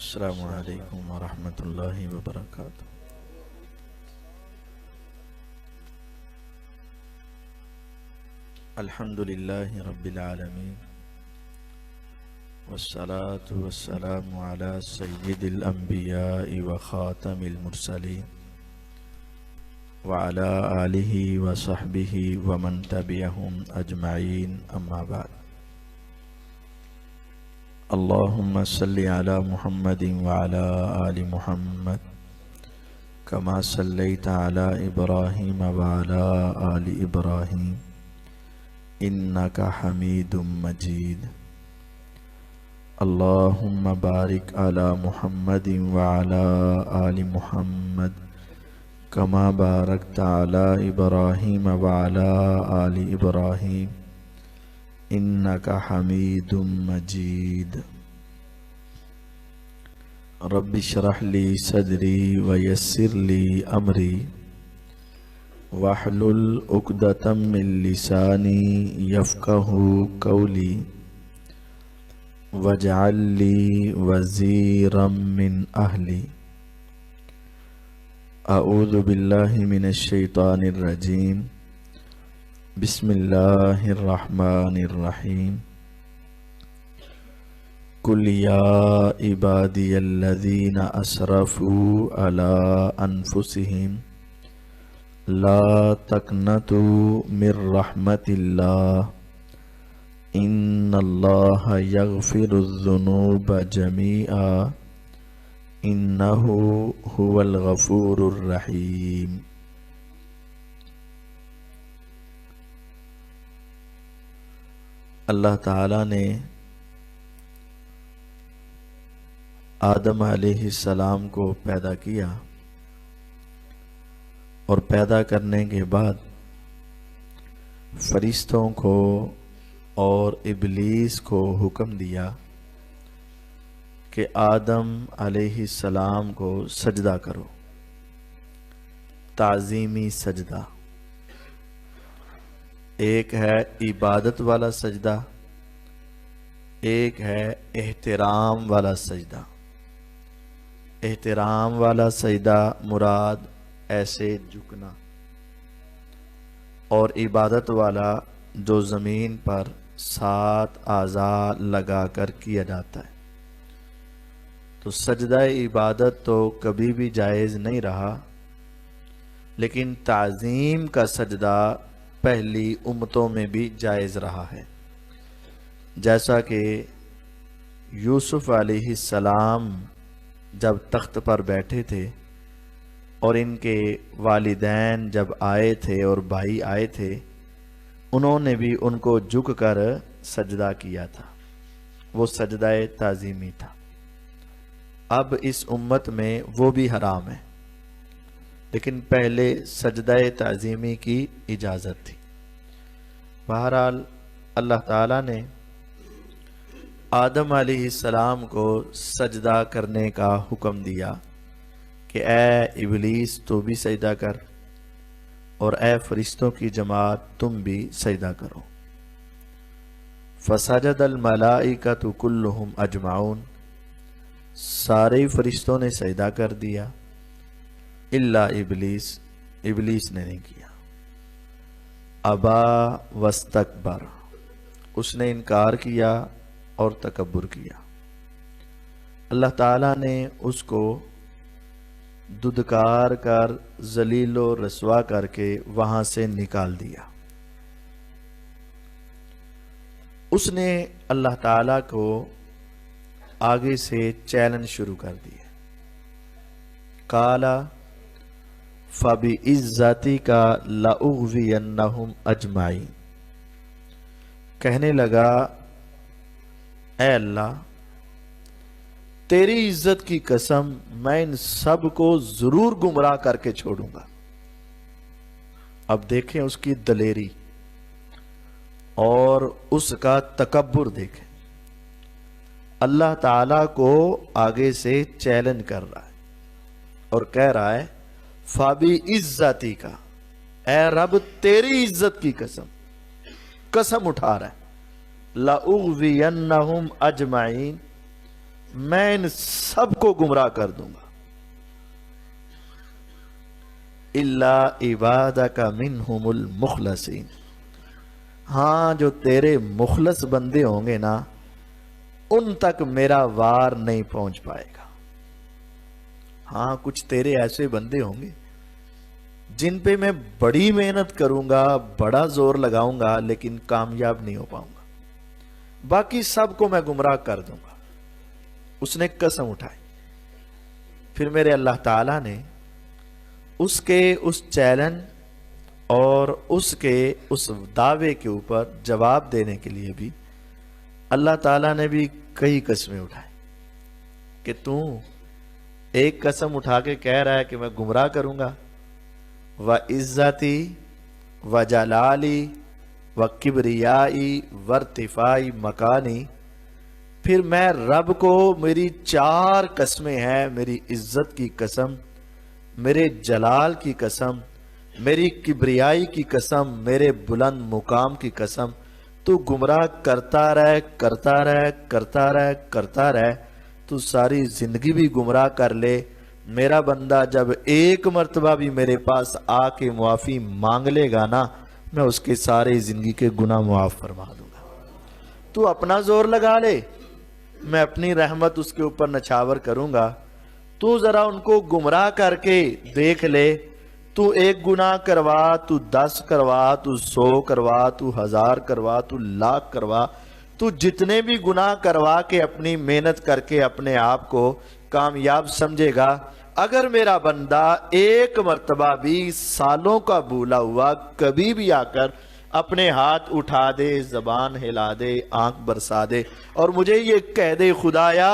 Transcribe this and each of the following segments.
السلام علیکم ورحمۃ اللہ وبرکاتہ۔ الحمد للہ رب العالمین والصلاة والسلام علی سید الانبیاء وخاتم المرسلین وعلی آلہ وصحبہ ومن تبعہم اجمعین، اما بعد۔ اللہم صلی علی محمد وعلی آل محمد کما صلیت علی ابراہیم وعلی آل ابراہیم انک حمید مجید۔ اللہم بارک علی محمد وعلی آل محمد کما بارکت علی ابراہیم وعلی آل ابراہیم انک حمید مجید۔ رب اشرح لی صدری ویسر لی امری واحلل عقدۃ من لسانی یفقہوا قولی واجعل لی وزیرا من اہلی۔ اعوذ باللہ من الشیطان الرجیم، بسم اللہ الرحمن الرحیم۔ قل یا عبادی الذین اسرفوا علی انفسہم لا تقنطوا من رحمت اللہ ان اللہ یغفر الذنوب جمیعا انہ هو الغفور الرحیم۔ اللہ تعالیٰ نے آدم علیہ السلام کو پیدا کیا اور پیدا کرنے کے بعد فرشتوں کو اور ابلیس کو حکم دیا کہ آدم علیہ السلام کو سجدہ کرو، تعظیمی سجدہ۔ ایک ہے عبادت والا سجدہ، ایک ہے احترام والا سجدہ۔ احترام والا سجدہ مراد ایسے جھکنا، اور عبادت والا جو زمین پر 7 اعضاء لگا کر کیا جاتا ہے۔ تو سجدہ عبادت تو کبھی بھی جائز نہیں رہا، لیکن تعظیم کا سجدہ پہلی امتوں میں بھی جائز رہا ہے۔ جیسا کہ یوسف علیہ السلام جب تخت پر بیٹھے تھے اور ان کے والدین جب آئے تھے اور بھائی آئے تھے، انہوں نے بھی ان کو جھک کر سجدہ کیا تھا، وہ سجدہ تعظیمی تھا۔ اب اس امت میں وہ بھی حرام ہے، لیکن پہلے سجدہ تعظیمی کی اجازت تھی۔ بہرحال اللہ تعالیٰ نے آدم علیہ السلام کو سجدہ کرنے کا حکم دیا کہ اے ابلیس تو بھی سجدہ کر، اور اے فرشتوں کی جماعت تم بھی سجدہ کرو۔ فسجد الملائکۃ کلہم اجمعون، سارے فرشتوں نے سجدہ کر دیا الا ابلیس، ابلیس نے نہیں کیا۔ ابا واستکبر، اس نے انکار کیا اور تکبر کیا۔ اللہ تعالیٰ نے اس کو ددکار کر ذلیل و رسوا کر کے وہاں سے نکال دیا۔ اس نے اللہ تعالیٰ کو آگے سے چیلنج شروع کر دیا۔ قال فَبِعِزَّتِكَ لَأُغْوِيَنَّهُمْ أَجْمَعِينَ، کہنے لگا اے اللہ تیری عزت کی قسم میں ان سب کو ضرور گمراہ کر کے چھوڑوں گا۔ اب دیکھیں اس کی دلیری اور اس کا تکبر دیکھیں۔ اللہ تعالیٰ کو آگے سے چیلنج کر رہا ہے اور کہہ رہا ہے فَبِعِزَّتِكَ، اے رب تیری عزت کی قسم اٹھا رہا ہے، لَأُغْوِيَنَّهُمْ أَجْمَعِينَ، میں ان سب کو گمراہ کر دوں گا، الا عبادک منہم المخلصین، ہاں جو تیرے مخلص بندے ہوں گے نا ان تک میرا وار نہیں پہنچ پائے گا۔ ہاں کچھ تیرے ایسے بندے ہوں گے جن پہ میں بڑی محنت کروں گا، بڑا زور لگاؤں گا، لیکن کامیاب نہیں ہو پاؤں گا، باقی سب کو میں گمراہ کر دوں گا۔ اس نے قسم اٹھائی۔ پھر میرے اللہ تعالیٰ نے اس کے اس چیلنج اور اس کے اس دعوے کے اوپر جواب دینے کے لیے بھی اللہ تعالیٰ نے بھی کئی قسمیں اٹھائی کہ تو ایک قسم اٹھا کے کہہ رہا ہے کہ میں گمراہ کروں گا، وعزتی وجلالی وکبریائی وارتفاعی مکانی، پھر میں رب کو میری 4 قسمیں ہیں، میری عزت کی قسم، میرے جلال کی قسم، میری کبریائی کی قسم، میرے بلند مقام کی قسم، تو گمراہ کرتا رہ کرتا رہ کرتا رہ کرتا رہ، تو ساری زندگی بھی گمراہ کر لے، میرا بندہ جب ایک مرتبہ بھی میرے پاس آ کے معافی مانگ لے گا نا، میں اس کے سارے زندگی کے گناہ معاف فرما دوں گا۔ تو اپنا زور لگا لے، میں اپنی رحمت اس کے اوپر نچھاور کروں گا، تو ذرا ان کو گمراہ کر کے دیکھ لے، تو 1 گناہ کروا، تو 10 کروا، تو 100 کروا، تو 1000 کروا، تو 1,00,000 کروا، تو جتنے بھی گناہ کروا کے اپنی محنت کر کے اپنے آپ کو کامیاب سمجھے گا، اگر میرا بندہ ایک مرتبہ بھی سالوں کا بھولا ہوا کبھی بھی آ کر اپنے ہاتھ اٹھا دے، زبان ہلا دے، آنکھ برسا دے اور مجھے یہ کہہ دے خدایا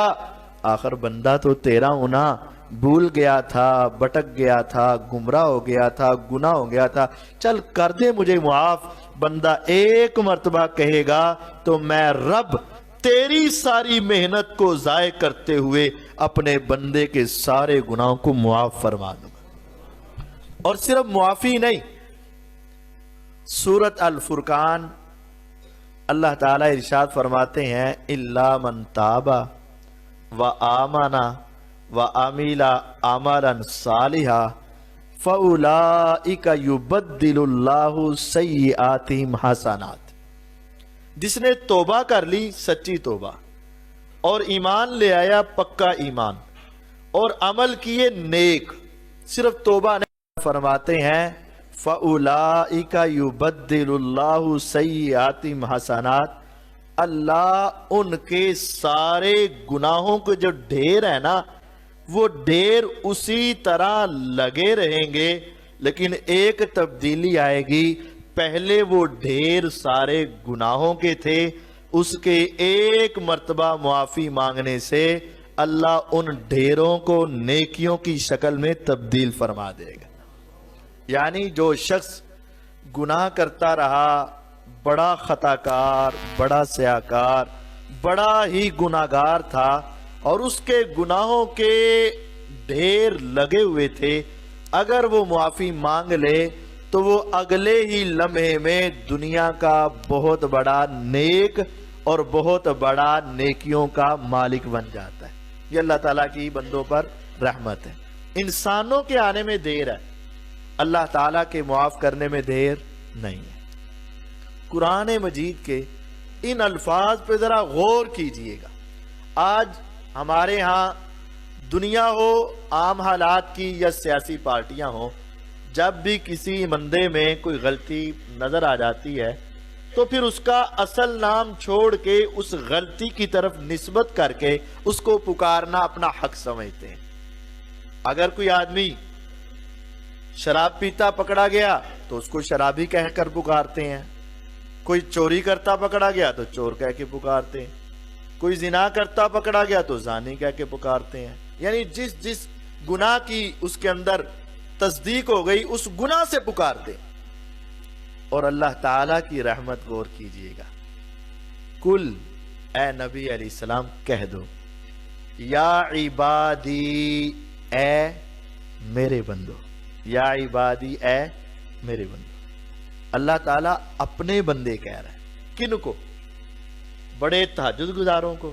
آخر بندہ تو تیرا ہونا، بھول گیا تھا، بٹک گیا تھا، گمراہ ہو گیا تھا، گناہ ہو گیا تھا، چل کر دے مجھے معاف، بندہ ایک مرتبہ کہے گا تو میں رب تیری ساری محنت کو ضائع کرتے ہوئے اپنے بندے کے سارے گناہوں کو معاف فرما دوں گا۔ اور صرف معافی نہیں، سورۃ الفرقان اللہ تعالیٰ ارشاد فرماتے ہیں الا من تاب وآمن وعمل عملا صالحا فاولئک یبدل اللہ سیئاتہم حسنات، جس نے توبہ کر لی سچی توبہ اور ایمان لے آیا پکا ایمان اور عمل کیے نیک، صرف توبہ نہیں، فرماتے ہیں فَأُولَئِكَ يُبَدِّلُ اللَّهُ سَيِّئَاتِهِمْ حَسَنَاتٍ، اللہ ان کے سارے گناہوں کے جو ڈھیر ہے نا وہ ڈھیر اسی طرح لگے رہیں گے، لیکن ایک تبدیلی آئے گی، پہلے وہ ڈھیر سارے گناہوں کے تھے، اس کے ایک مرتبہ معافی مانگنے سے اللہ ان ڈھیروں کو نیکیوں کی شکل میں تبدیل فرما دے گا۔ یعنی جو شخص گناہ کرتا رہا، بڑا خطا کار، بڑا سیاکار، بڑا ہی گناہگار تھا اور اس کے گناہوں کے ڈھیر لگے ہوئے تھے، اگر وہ معافی مانگ لے تو وہ اگلے ہی لمحے میں دنیا کا بہت بڑا نیک اور بہت بڑا نیکیوں کا مالک بن جاتا ہے۔ یہ اللہ تعالیٰ کی بندوں پر رحمت ہے۔ انسانوں کے آنے میں دیر ہے، اللہ تعالیٰ کے معاف کرنے میں دیر نہیں ہے۔ قرآن مجید کے ان الفاظ پہ ذرا غور کیجئے گا۔ آج ہمارے ہاں دنیا ہو، عام حالات کی یا سیاسی پارٹیاں ہوں، جب بھی کسی بندے میں کوئی غلطی نظر آ جاتی ہے تو پھر اس کا اصل نام چھوڑ کے اس غلطی کی طرف نسبت کر کے اس کو پکارنا اپنا حق سمجھتے ہیں۔ اگر کوئی آدمی شراب پیتا پکڑا گیا تو اس کو شرابی کہہ کر پکارتے ہیں، کوئی چوری کرتا پکڑا گیا تو چور کہہ کے پکارتے ہیں، کوئی زنا کرتا پکڑا گیا تو زانی کہہ کے پکارتے ہیں۔ یعنی جس گناہ کی اس کے اندر تصدیق ہو گئی اس گناہ سے پکارتے۔ اور اللہ تعالیٰ کی رحمت غور کیجئے گا، کل اے نبی علیہ السلام کہہ دو یا عبادی اے میرے بندو، یا عبادی اے میرے بندو۔ اللہ تعالیٰ اپنے بندے کہہ رہے ہیں، کن کو؟ بڑے تہجد گزاروں کو،